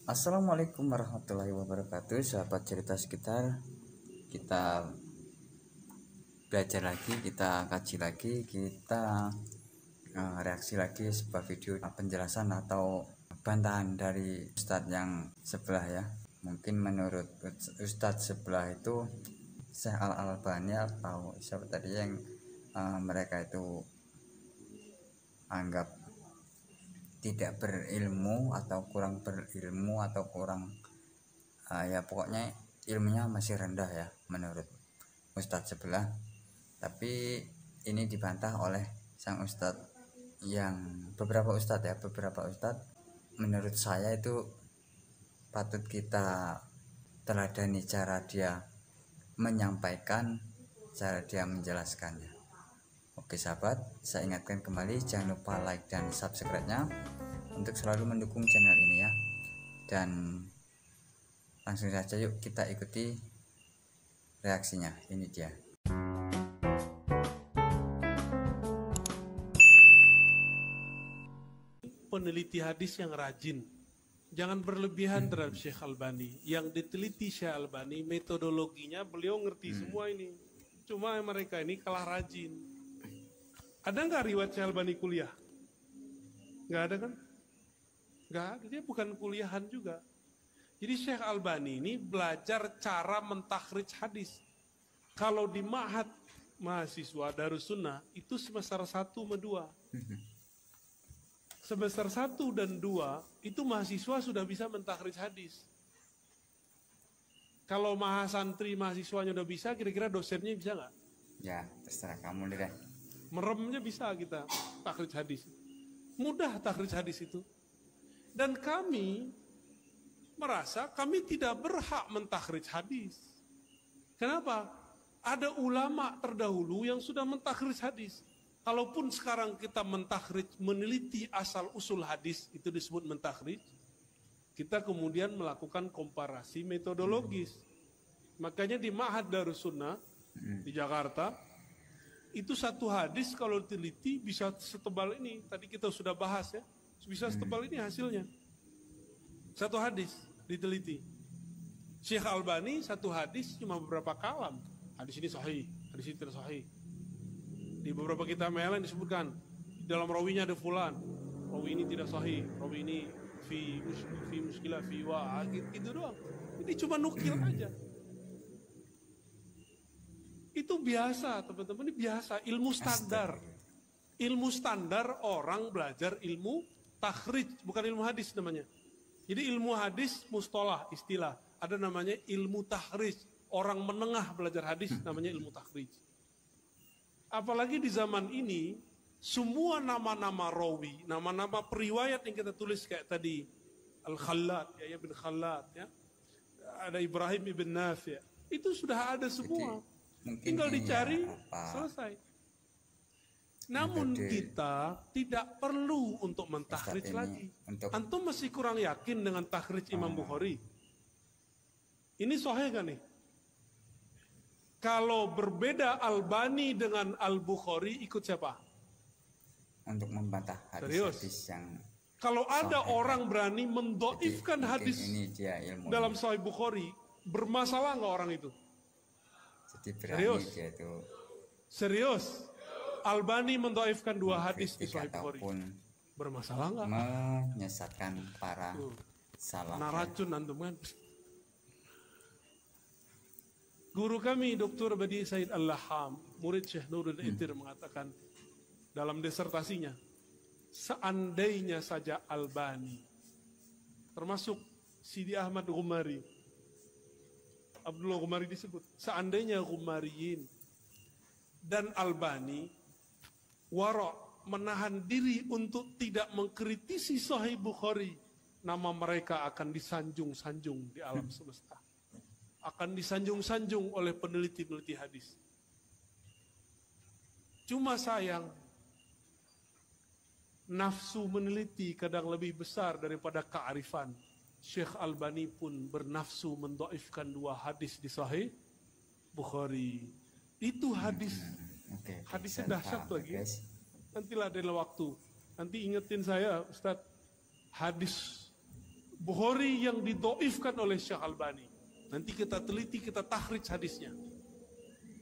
Assalamualaikum warahmatullahi wabarakatuh, sahabat cerita sekitar. Kita belajar lagi, kita kaji lagi, kita reaksi lagi sebuah video penjelasan atau bantahan dari Ustadz yang sebelah ya. Mungkin menurut Ustadz sebelah itu Syekh Al-Albani atau siapa tadi yang mereka itu anggap tidak berilmu atau kurang berilmu atau kurang ya pokoknya ilmunya masih rendah ya menurut Ustadz sebelah. Tapi ini dibantah oleh sang Ustadz yang beberapa Ustadz menurut saya itu patut kita teladani cara dia menyampaikan, cara dia menjelaskannya. Oke sahabat, saya ingatkan kembali jangan lupa like dan subscribe-nya untuk selalu mendukung channel ini ya. Dan langsung saja yuk kita ikuti reaksinya. Ini dia. Peneliti hadis yang rajin, jangan berlebihan terhadap Syekh Albani. Yang diteliti Syekh Albani, metodologinya beliau ngerti semua ini. Cuma mereka ini kalah rajin. Ada nggak riwayat Syekh Albani kuliah? Nggak ada kan? Nggak ada, dia bukan kuliahan juga. Jadi Syekh Albani ini belajar cara mentakhrij hadis. Kalau di ma'had mahasiswa Darussunnah itu semester 1 sama 2. Semester 1 dan 2 itu mahasiswa sudah bisa mentakhrij hadis. Kalau mahasantri mahasiswanya udah bisa, kira-kira dosennya bisa nggak? Ya terserah kamu deh. Meremnya bisa kita takhrij hadis. Mudah takhrij hadis itu. Dan kami merasa kami tidak berhak mentakhrij hadis. Kenapa? Ada ulama terdahulu yang sudah mentakhrij hadis. Kalaupun sekarang kita mentakhrij, meneliti asal usul hadis, itu disebut mentakhrij, kita kemudian melakukan komparasi metodologis. Makanya di Ma'had Darussunnah di Jakarta, itu satu hadis kalau diteliti bisa setebal ini. Tadi kita sudah bahas ya, bisa setebal ini hasilnya. Satu hadis diteliti. Syekh Albani satu hadis cuma beberapa kalam. Hadis ini sahih, hadis ini tidak sahih. Di beberapa kitab yang lain disebutkan dalam rawinya ada fulan, rawi ini tidak sahih, rawi ini fi muskilah fi wa, gitu doang. Ini cuma nukil aja. Itu biasa teman-teman, ini biasa, ilmu standar. Ilmu standar orang belajar ilmu takhrij, bukan ilmu hadis namanya. Jadi ilmu hadis mustolah, istilah. Ada namanya ilmu takhrij. Orang menengah belajar hadis namanya ilmu takhrij. Apalagi di zaman ini, semua nama-nama rawi, nama-nama periwayat yang kita tulis kayak tadi, Al-Khallat, ya bin Khallat, ya. Ada Ibrahim ibn Nafi', itu sudah ada semua. Tinggal dicari, selesai. Namun kita tidak perlu untuk mentakhrij lagi. Antum masih kurang yakin dengan takhrij Imam Bukhari? Ini sahih kan nih? Kalau berbeda Albani dengan Al-Bukhari, ikut siapa? Untuk membantah hadis-hadis yang kalau ada orang berani mendoifkan hadis dalam Sahih Bukhari, bermasalah nggak orang itu? Jadi berani dia itu. Serius? Albani mendoifkan 2 hadis di Sahih Bukhari. Bermasalah nggak? Menyesatkan para salaf. Nah racun antum kan? Guru kami Dr. Badi Said Al-Laham, murid Syekh Nurul Itir mengatakan dalam disertasinya, seandainya saja Albani, termasuk Sidi Ahmad Ghumari, Abdullah Ghumari disebut, seandainya Ghumariyin dan Albani wara' menahan diri untuk tidak mengkritisi Sahih Bukhari, nama mereka akan disanjung-sanjung di alam semesta. Akan disanjung-sanjung oleh peneliti-peneliti hadis. Cuma sayang, nafsu meneliti kadang lebih besar daripada kearifan. Syekh Albani pun bernafsu mendoifkan 2 hadis di Sahih Bukhari. Itu hadis, hadisnya dahsyat lagi. Nantilah ada waktu. Nanti ingetin saya, Ustadz, hadis Bukhari yang didoifkan oleh Syekh Albani. Nanti kita teliti, kita takhrij hadisnya.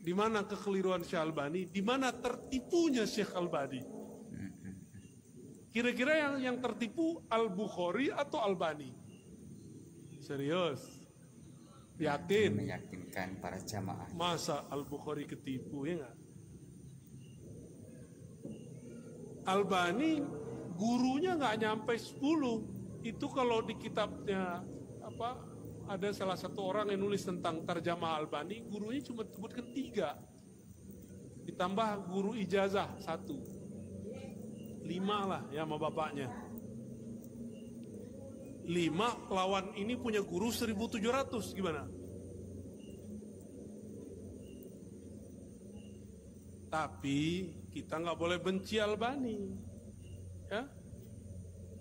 Di mana kekeliruan Syekh Albani, di mana tertipunya Syekh Albani. Kira-kira yang tertipu Al-Bukhari atau Albani? Serius? Yakin? Meyakinkan para jamaah. Masa Al-Bukhari ketipu, ya enggak? Albani gurunya nggak nyampe 10. Itu kalau di kitabnya ada salah satu orang yang nulis tentang tarjamah Albani, gurunya cuma sebutkan 3. Ditambah guru ijazah 1. 5 lah ya sama bapaknya. 5 lawan ini punya guru 1.700, gimana? Tapi kita nggak boleh benci Albani, ya.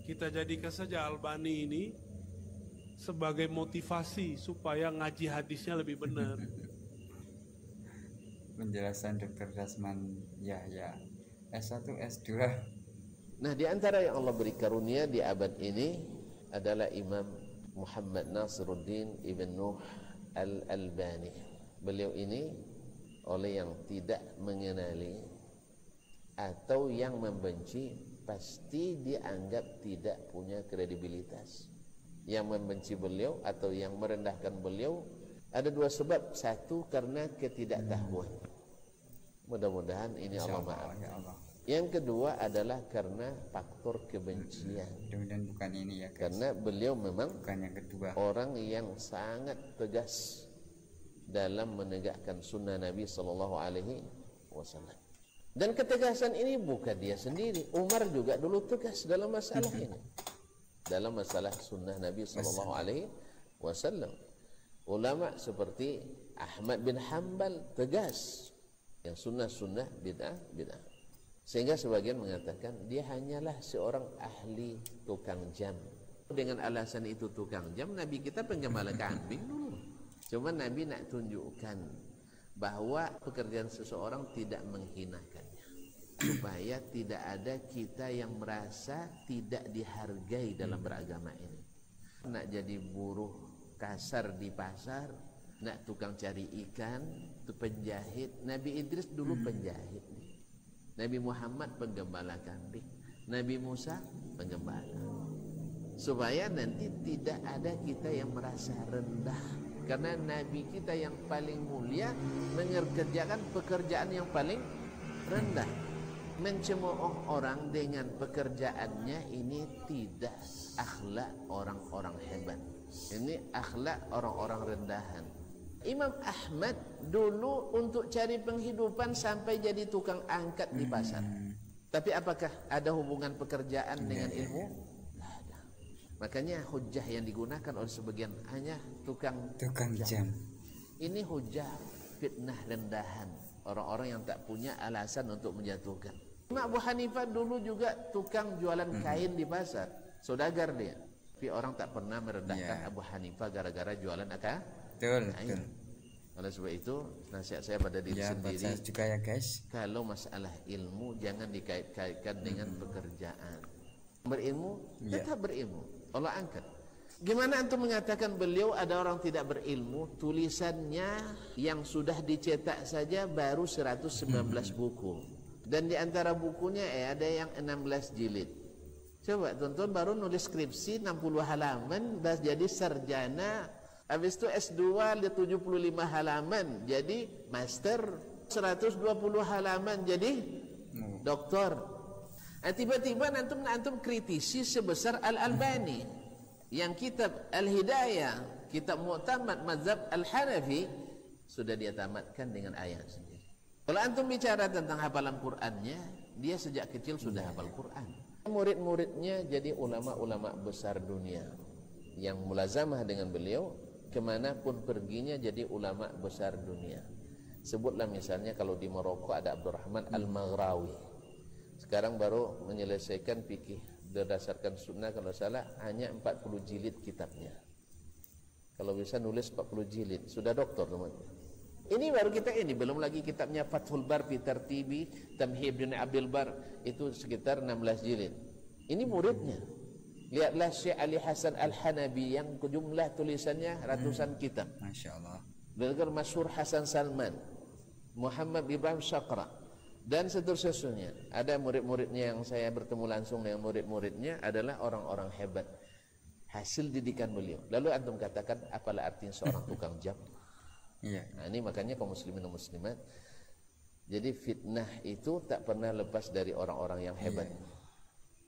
Kita jadikan saja Albani ini sebagai motivasi supaya ngaji hadisnya lebih benar. Penjelasan Dr. Dasman Yahya, S1, S2. Nah, di antara yang Allah beri karunia di abad ini adalah Imam Muhammad Nasiruddin Ibn Nuh Al-Albani. Beliau ini oleh yang tidak mengenali atau yang membenci pasti dianggap tidak punya kredibilitas. Yang membenci beliau atau yang merendahkan beliau ada 2 sebab. 1, karena ketidaktahuan. Mudah-mudahan ini Allah maaf. Ya Allah. Yang kedua adalah karena faktor kebencian. Dan bukan ini ya guys. Karena beliau memang bukan yang kedua. Orang yang sangat tegas dalam menegakkan sunnah Nabi SAW. Dan ketegasan ini bukan dia sendiri. Umar juga dulu tegas dalam masalah ini. Dalam masalah sunnah Nabi SAW. Ulama seperti Ahmad bin Hanbal tegas. Yang sunnah-sunnah bid'ah. Sehingga sebagian mengatakan dia hanyalah seorang ahli tukang jam. Dengan alasan itu tukang jam, Nabi kita penggembala kambing dulu. Cuma Nabi nak tunjukkan bahwa pekerjaan seseorang tidak menghinakannya, supaya tidak ada kita yang merasa tidak dihargai dalam beragama ini. Nak jadi buruh kasar di pasar, nak tukang cari ikan, itu penjahit. Nabi Idris dulu penjahit, Nabi Muhammad penggembala kambing, Nabi Musa penggembala. Supaya nanti tidak ada kita yang merasa rendah. Karena Nabi kita yang paling mulia mengerjakan pekerjaan yang paling rendah. Mencemooh orang dengan pekerjaannya ini tidak akhlak orang-orang hebat. Ini akhlak orang-orang rendahan. Imam Ahmad dulu untuk cari penghidupan sampai jadi tukang angkat di pasar. Tapi apakah ada hubungan pekerjaan dengan ilmu? Tidak ada. Makanya hujah yang digunakan oleh sebagian hanya tukang jam. Ini hujah fitnah rendahan orang-orang yang tak punya alasan untuk menjatuhkan. Imam Abu Hanifah dulu juga tukang jualan kain di pasar, saudagar dia. Tapi orang tak pernah merendahkan Abu Hanifah gara-gara jualan Betul. Oleh sebab itu nasihat saya pada diri sendiri juga ya guys. Kalau masalah ilmu jangan dikait-kaitkan dengan pekerjaan. Berilmu tetap berilmu, Allah angkat. Gimana antum mengatakan beliau ada orang tidak berilmu? Tulisannya yang sudah dicetak saja baru 119 buku. Dan di antara bukunya ada yang 16 jilid. Coba tonton, baru nulis skripsi 60 halaman dah jadi sarjana. Habis itu S2 75 halaman jadi master, 120 halaman jadi doktor. Tiba-tiba antum kritisi sebesar Al-Albani yang kitab Al-Hidayah, kitab Mu'tamad mazhab Al-Hanafi sudah dia tamatkan dengan ayat sendiri. Kalau antum bicara tentang hafalan Qur'annya, dia sejak kecil sudah hafal Qur'an. Murid-muridnya jadi ulama-ulama besar dunia yang mulazamah dengan beliau, kemanapun perginya jadi ulama besar dunia. Sebutlah misalnya kalau di Maroko ada Abdurrahman Al-Maghrawi, sekarang baru menyelesaikan fikih berdasarkan sunnah, kalau salah hanya 40 jilid kitabnya. Kalau bisa nulis 40 jilid, sudah doktor teman-teman. Ini baru kita ini, belum lagi kitabnya Fathul Bar fi Tartibi Tamhid bin Abdul Bar, itu sekitar 16 jilid. Ini muridnya Lihatlah Syekh Ali Hasan Al-Hanabi yang jumlah tulisannya ratusan kitab. Masya Allah. Belajar masyhur Hasan Salman, Muhammad Ibrahim Syaqra, dan seterusnya. Ada murid-muridnya yang saya bertemu langsung dengan murid-muridnya adalah orang-orang hebat. Hasil didikan beliau. Lalu antum katakan apalah artinya seorang tukang jam? Iya. Nah, ini makanya kaum muslimin dan muslimat. Jadi fitnah itu tak pernah lepas dari orang-orang yang hebat.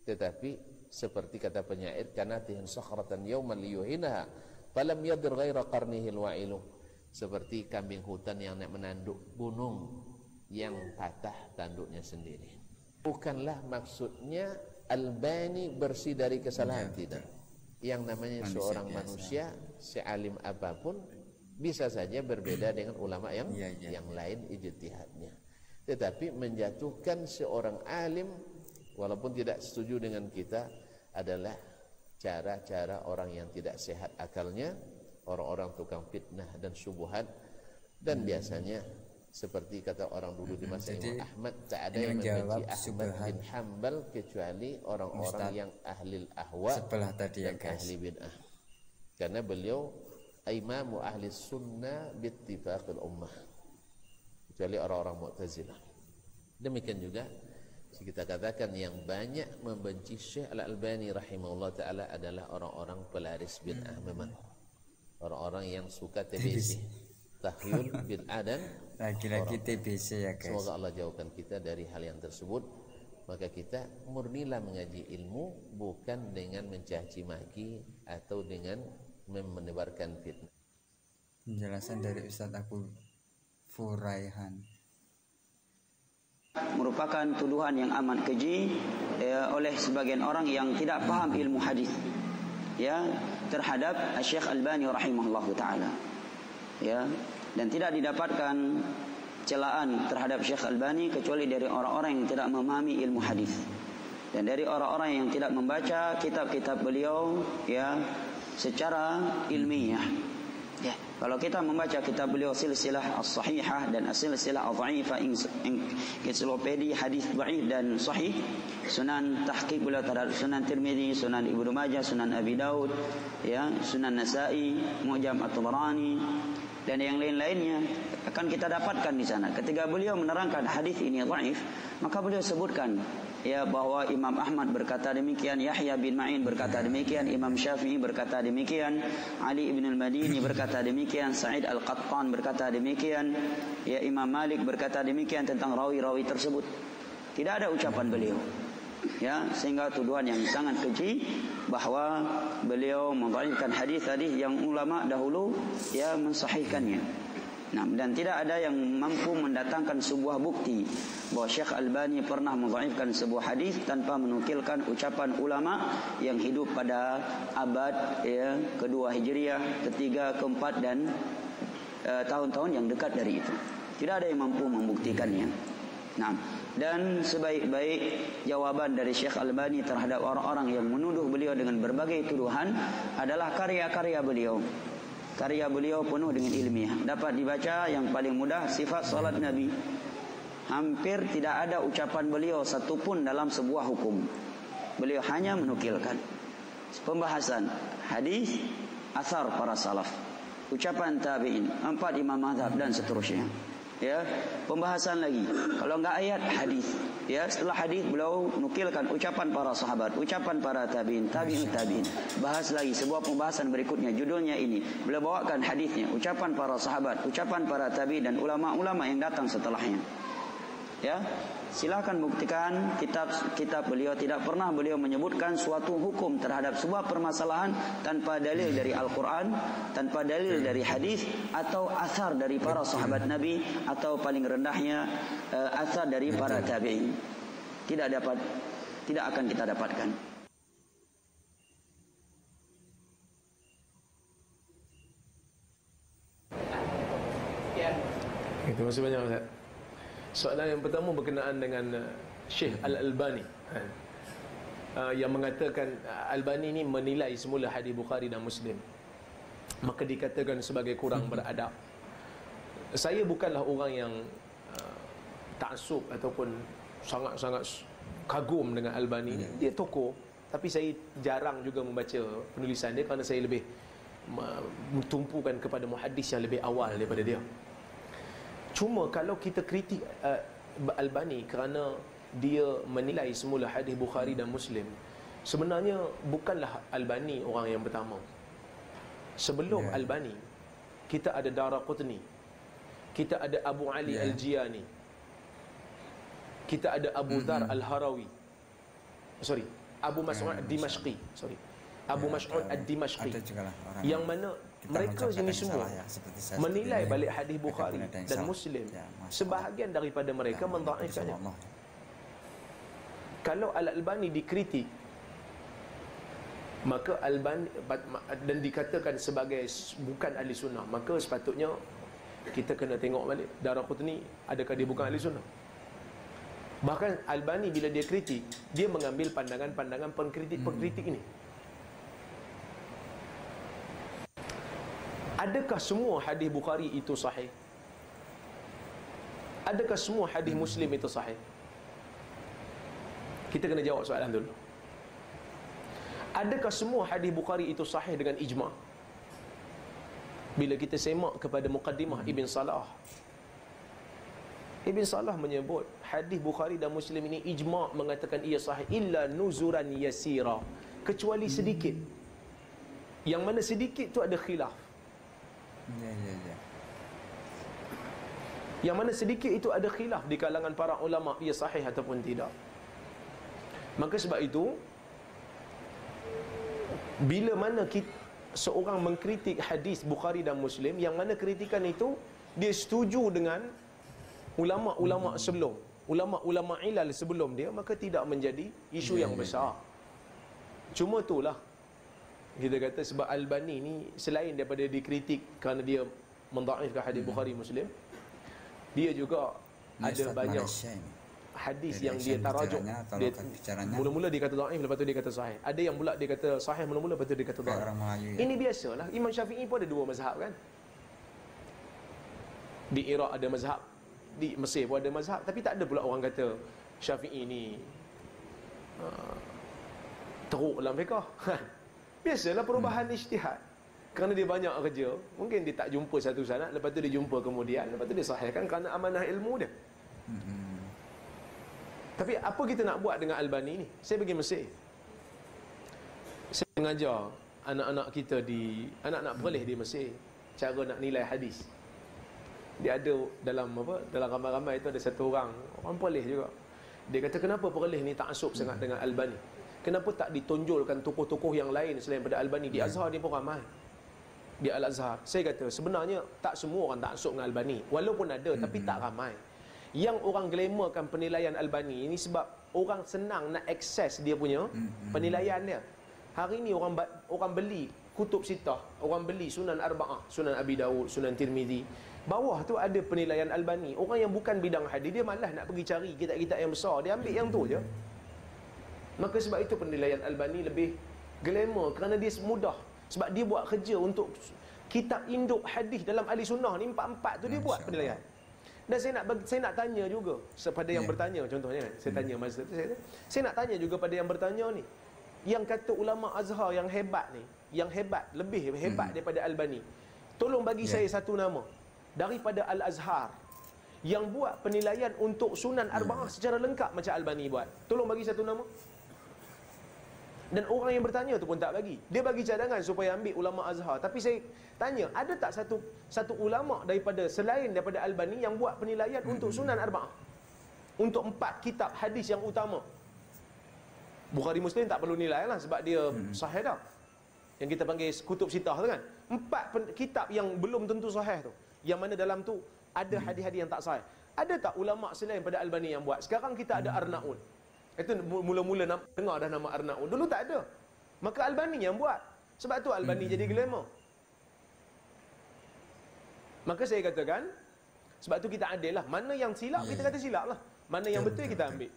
Tetapi seperti kata penyair, kanatihin sakhratan yawman liyuhinaha falam yadir ghaira qarnihi alwa'ilu. Seperti kambing hutan yang nak menanduk gunung yang patah tanduknya sendiri. Bukanlah maksudnya Albani bersih dari kesalahan, tidak. Yang namanya manusia seorang biasa. Manusia sealim apapun bisa saja berbeda dengan ulama yang yang lain ijtihadnya. Tetapi menjatuhkan seorang alim walaupun tidak setuju dengan kita adalah cara-cara orang yang tidak sehat akalnya, orang-orang tukang fitnah dan syubhat. Dan biasanya seperti kata orang dulu di masa Imam Ahmad, tak ada yang membenci Ahmad bin Hanbal kecuali orang-orang yang ahli ahwa dan ahli bid'ah. Karena beliau imamu ahli sunnah bittifaqil ummah, kecuali orang-orang Mu'tazilah. Demikian juga kita katakan yang banyak membenci Syekh Al-Albani rahimahullah ta'ala adalah orang-orang pelaris bid'ah. Memang orang-orang yang suka TBC, tahyul bid'ah, dan lagi-lagi TBC ya guys. Semoga Allah jauhkan kita dari hal yang tersebut. Maka kita murnilah mengaji ilmu, bukan dengan mencaci maki atau dengan menebarkan fitnah. Penjelasan dari Ustadz Abu Furaihan. Merupakan tuduhan yang amat keji oleh sebagian orang yang tidak paham ilmu hadis terhadap Syekh Albani rahimahullahu taala. Dan tidak didapatkan celaan terhadap Syekh Albani kecuali dari orang-orang yang tidak memahami ilmu hadis dan dari orang-orang yang tidak membaca kitab-kitab beliau secara ilmiah. Kalau kita membaca kitab beliau silsilah as-sahihah dan silsilah as-dhaifah, ensiklopedia hadis dhaif dan sahih, sunan tahqiq beliau terhadap Sunan Tirmizi, Sunan Ibnu Majah, Sunan Abi Daud, Sunan Nasa'i, Mu'jam At-Tabarani dan yang lain-lainnya akan kita dapatkan di sana. Ketika beliau menerangkan hadis ini dhaif, maka beliau sebutkan bahwa Imam Ahmad berkata demikian, Yahya bin Ma'in berkata demikian, Imam Syafi'i berkata demikian, Ali ibn al-Madini berkata demikian, Sa'id al-Qattan berkata demikian, Imam Malik berkata demikian tentang rawi-rawi tersebut. Tidak ada ucapan beliau. Sehingga tuduhan yang sangat keji bahwa beliau mendhaifkan hadis-hadis yang ulama dahulu mensahihkannya. Dan tidak ada yang mampu mendatangkan sebuah bukti bahwa Syekh Albani pernah mendhaifkan sebuah hadis tanpa menukilkan ucapan ulama yang hidup pada abad kedua Hijriah, ketiga, keempat dan tahun-tahun yang dekat dari itu. Tidak ada yang mampu membuktikannya. Dan sebaik-baik jawaban dari Syekh Albani terhadap orang-orang yang menuduh beliau dengan berbagai tuduhan adalah karya-karya beliau. Karya beliau penuh dengan ilmiah. Dapat dibaca yang paling mudah sifat salat Nabi. Hampir tidak ada ucapan beliau satupun dalam sebuah hukum. Beliau hanya menukilkan pembahasan hadis, asar para salaf, ucapan tabi'in, 4 imam mazhab dan seterusnya. Pembahasan lagi. Kalau enggak ayat, hadis. Setelah hadis beliau nukilkan ucapan para sahabat, ucapan para tabi'in, tabi'ut tabi'in. Bahas lagi sebuah pembahasan berikutnya, judulnya ini. Beliau bawakan hadisnya, ucapan para sahabat, ucapan para tabi'in dan ulama-ulama yang datang setelahnya. Silakan buktikan kitab beliau. Tidak pernah beliau menyebutkan suatu hukum terhadap sebuah permasalahan tanpa dalil dari Al-Quran, tanpa dalil dari hadis atau asar dari para sahabat Nabi, atau paling rendahnya asar dari para tabi'in. Tidak akan kita dapatkan. Terima kasih banyak Ustaz. Soalan yang pertama berkenaan dengan Syekh Al-Albani yang mengatakan Albani ini menilai semula hadis Bukhari dan Muslim, maka dikatakan sebagai kurang beradab. Saya bukanlah orang yang ta'assub ataupun sangat-sangat kagum dengan Albani. Dia tokoh, tapi saya jarang juga membaca penulisan dia kerana saya lebih tumpukan kepada muhaddis yang lebih awal daripada dia. Cuma kalau kita kritik Albani kerana dia menilai semula hadis Bukhari dan Muslim, sebenarnya bukanlah Albani orang yang pertama. Sebelum Albani, kita ada Daraqutni, kita ada Abu Ali Al-Jiyani, kita ada Abu Dhar Al-Harawi, Abu Mas'ud Ad-Dimashqi, Abu Mas'ud Ad-Dimashqi, yang mana mereka ini semua menilai balik hadis Bukhari dan Muslim. Sebahagian daripada mereka mendhaifkannya. Kalau Al-Albani dikritik, maka Albani dan dikatakan sebagai bukan ahli sunnah, maka sepatutnya kita kena tengok balik Daraqutni, adakah dia bukan ahli sunnah? Bahkan Albani bila dia kritik, dia mengambil pandangan-pandangan pengkritik ini. Adakah semua hadis Bukhari itu sahih? Adakah semua hadis Muslim itu sahih? Kita kena jawab soalan dulu. Adakah semua hadis Bukhari itu sahih dengan ijma'? Bila kita semak kepada muqaddimah Ibn Salah, Ibn Salah menyebut hadis Bukhari dan Muslim ini ijma' mengatakan ia sahih illa nuzuran yasira, kecuali sedikit. Yang mana sedikit tu ada khilaf. Yang mana sedikit itu ada khilaf di kalangan para ulama, ia sahih ataupun tidak. Maka sebab itu, bila mana seorang mengkritik hadis Bukhari dan Muslim, yang mana kritikan itu dia setuju dengan ulama-ulama sebelum, ulama-ulama ilal sebelum dia, maka tidak menjadi isu yang besar. Cuma itulah kita kata, sebab Albani ni selain daripada dikritik kerana dia mendhaifkan hadis Bukhari Muslim, dia juga ada banyak hadis yang dia tarajuk. Mula-mula dia kata dhaif, lepas tu dia kata sahih. Ada yang pula dia kata sahih mula-mula, lepas tu dia kata dhaif. Ini biasalah. Imam Syafi'i pun ada dua mazhab kan. Di Iraq ada mazhab, di Mesir pun ada mazhab, tapi tak ada pula orang kata Syafi'i ni teruk dalam fiqh. Biasalah perubahan ijtihad. Kerana dia banyak kerja, mungkin dia tak jumpa satu sanad, lepas tu dia jumpa kemudian, lepas tu dia sahihkan kerana amanah ilmu dia. Tapi apa kita nak buat dengan Albani ni? Saya pergi Mesir, saya mengajar anak-anak kita anak-anak perlis di Mesir cara nak nilai hadis. Dia ada dalam ramai-ramai itu ada satu orang perlis juga. Dia kata, kenapa perlis ni taksub sangat dengan Albani? Kenapa tak ditonjolkan tokoh-tokoh yang lain selain daripada Albani? Di Azhar ni pun ramai. Di Al-Azhar. Saya kata, sebenarnya tak semua orang taksub dengan Albani. Walaupun ada, tapi tak ramai. Yang orang glamourkan penilaian Albani ini sebab orang senang nak akses dia punya penilaian dia. Hari ni orang beli kutub sitah, orang beli Sunan Arba'ah, Sunan Abi Dawud, Sunan Tirmizi. Bawah tu ada penilaian Albani. Orang yang bukan bidang hadis, dia malas nak pergi cari kitab-kitab yang besar, dia ambil yang tu je. Maka sebab itu penilaian Albani lebih glamour, kerana dia mudah. Sebab dia buat kerja untuk kitab induk hadis dalam ahli sunnah ni, 4-4 tu dia buat penilaian. Dan saya nak tanya juga kepada yang bertanya, contohnya kan, saya tanya masa tu, saya nak tanya juga pada yang bertanya ni, yang kata ulama Azhar yang hebat ni, yang hebat, lebih hebat daripada Albani, tolong bagi saya satu nama daripada Al-Azhar yang buat penilaian untuk Sunan Arba'ah secara lengkap macam Albani buat. Tolong bagi satu nama. Dan orang yang bertanya tu pun tak bagi. Dia bagi cadangan supaya ambil ulama Azhar. Tapi saya tanya, ada tak satu ulama selain daripada Albani yang buat penilaian untuk Sunan Arba'ah, untuk 4 kitab hadis yang utama? Bukhari Muslim tak perlu nilai lah sebab dia sahih dah, yang kita panggil kutub sitah tu kan. 4 kitab yang belum tentu sahih tu, yang mana dalam tu ada hadis-hadis yang tak sahih. Ada tak ulama selain daripada Albani yang buat? Sekarang kita ada Arnaud. Itu mula-mula dengar dah nama Arnaud. Dulu tak ada. Maka Albani yang buat. Sebab tu Albani jadi glamour. Maka saya katakan, sebab tu kita adil lah. Mana yang silap, kita kata silap lah. Mana yang betul, kita ambil.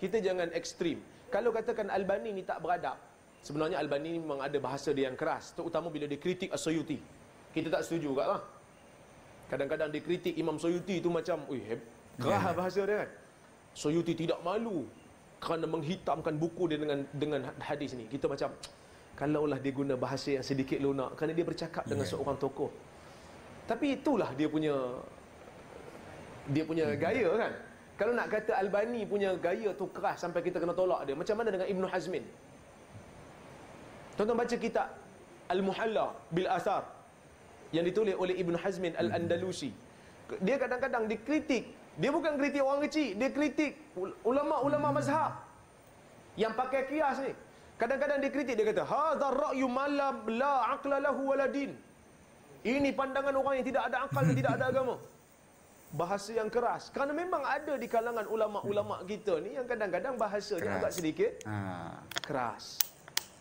Kita jangan ekstrim. Kalau katakan Albani ni tak beradab, sebenarnya Albani ni memang ada bahasa dia yang keras, terutama bila dia kritik As-Suyuti. Kita tak setuju juga lah. Kadang-kadang dia kritik Imam Suyuti tu macam, keras bahasa dia kan. Suyuti tidak malu kerana menghitamkan buku dia dengan hadis ni. Kita macam, kalaulah dia guna bahasa yang sedikit lunak, kerana dia bercakap dengan seorang tokoh. Tapi itulah dia punya gaya kan. Kalau nak kata Albani punya gaya tu keras sampai kita kena tolak dia, macam mana dengan Ibn Hazmin? Tonton baca kitab Al-Muhalla bil Athar yang ditulis oleh Ibn Hazmin Al-Andalusi. Dia kadang-kadang dikritik. Dia bukan kritik orang kecil, dia kritik ulama-ulama mazhab yang pakai kias ni. Kadang-kadang dia kritik, dia kata hadzal ra'yu man la aqla lahu wala din. Ini pandangan orang yang tidak ada akal dan tidak ada agama. Bahasa yang keras. Kerana memang ada di kalangan ulama-ulama kita ni yang kadang-kadang bahasanya agak sedikit keras.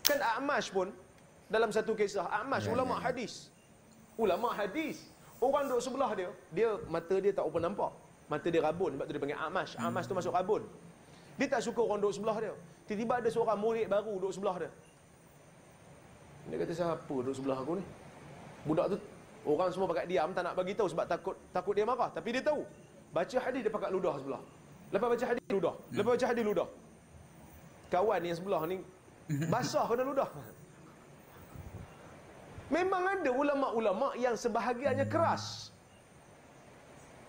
Kan A'mash pun dalam satu kisah, A'mash ulama hadis. Ulama hadis. Orang duduk sebelah dia mata dia tak apa nampak. Mata dia rabun, sebab tu dia panggil A'mash. A'mash tu masuk rabun. Dia tak suka orang duduk sebelah dia. Tiba-tiba ada seorang murid baru duduk sebelah dia. Dia kata, siapa duduk sebelah aku ni? Budak tu, orang semua pakat diam, tak nak bagi tahu sebab takut dia marah. Tapi dia tahu. Baca hadis dia pakat ludah sebelah. Lepas baca hadis ludah. Lepas baca hadis ludah. Kawan yang sebelah ni basah kena ludah. Memang ada ulama-ulama yang sebahagiannya keras.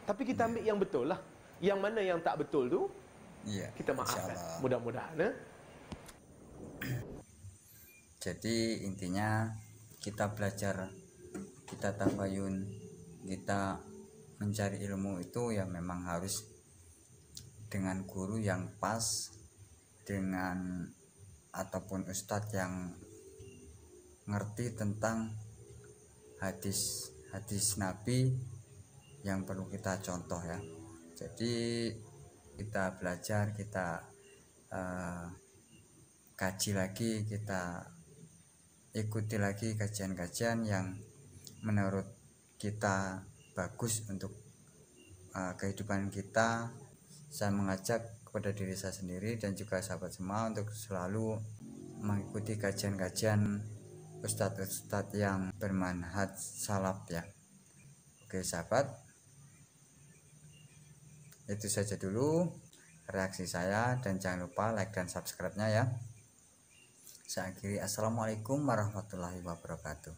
Tapi kita ambil yang betul lah. Yang mana yang tak betul tu, kita maafkan. Mudah-mudahan. Jadi intinya kita belajar, kita tabayun, kita mencari ilmu itu ya memang harus dengan guru yang pas, dengan ataupun ustadz yang ngerti tentang hadis Nabi yang perlu kita contoh ya. Jadi kita belajar, kita kaji lagi, kita ikuti lagi kajian-kajian yang menurut kita bagus untuk kehidupan kita. Saya mengajak kepada diri saya sendiri dan juga sahabat semua untuk selalu mengikuti kajian-kajian ustadz-ustadz yang bermanhaj salaf ya. Oke sahabat, itu saja dulu reaksi saya, dan jangan lupa like dan subscribe-nya ya. Saya akhiri, assalamualaikum warahmatullahi wabarakatuh.